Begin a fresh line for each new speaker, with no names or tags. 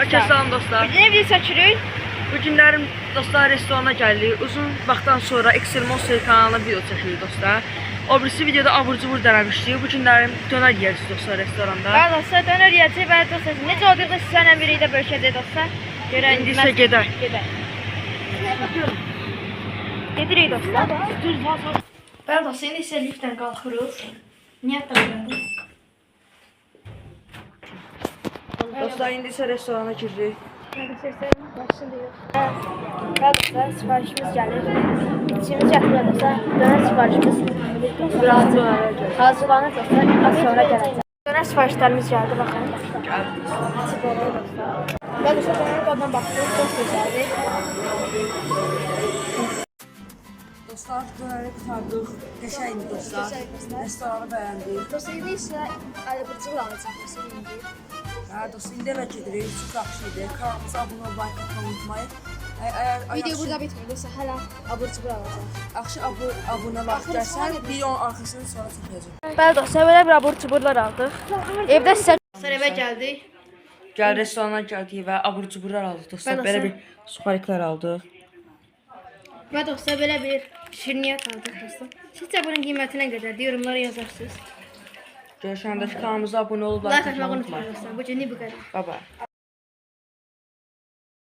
Herkese salam dostlar.
Bugün bir çəkirik.
Bu günlərim dostlar restorana gəldik. Uzun vaxtdan sonra Excel Monster kanalına video çəkirik dostlar. O birisi videoda abur cubur denemişdik. Bu günlərim dönər yiyəcəyik dostlar restoranda.
Bəli dostlar, dönər yeyəcəyik. Bəli dostlar, necə olduqda sizlərlə biri də bölüşəcək dostlar. Görək.
İndi isə gedək.
Gedirik dostlar. Bəli dostlar, indi isə liftdən qalxırıq. Niyyətlə gəldik.
Dostlar indi isə restorana giririk.
Dostlar, siparişimiz gəlir. İçimiz gətirir dostlar. Dönər siparişimiz.
Biraz sonra
Hazırlanır dostlar. Az sonra gələcək. Dönər siparişlərimiz gəldi, baxın.
gəldik.
Bəli dostlar, dönər qadına baxdıq. Çox gözəldir.
Dostlar dönəri qurtardıq. Qəşəngdir dostlar. Restoranı bəyəndik.
Dostlar, indi isə əl-bıçıq alacaq dostlar indi.
Dostlar indi evə gedirik. Çox yaxşı idi. Kanalımıza abunə olmayı, atmayı unutmayın.
Video burada bitmir dostlar. Hələ abur-cubur alacaq.
Yaxşı abunə vaxt gəlsən, videonun arxasını sonra çəkəcəm.
Bəli dostlar, belə bir abur-cuburlar aldıq. Evdə sizə dostlar evə gəldik.
Gəl restorana gəldik və abur cuburlar aldıq dostlar.
Bəli,
Belə
dostlar.
bir supariklər aldıq.
Və dostlar belə bir şirniyyat aldıq dostlar. Sizcə bunun qiyməti nə qədərdir? Yorumlara yazarsınız.
Görüşəndəki kanalımıza abunə olub,
Like
like
atmağı
atmağı
unutmayın
unutmayın.
dostlar. Bu günlük bu qədər.
Bye bye.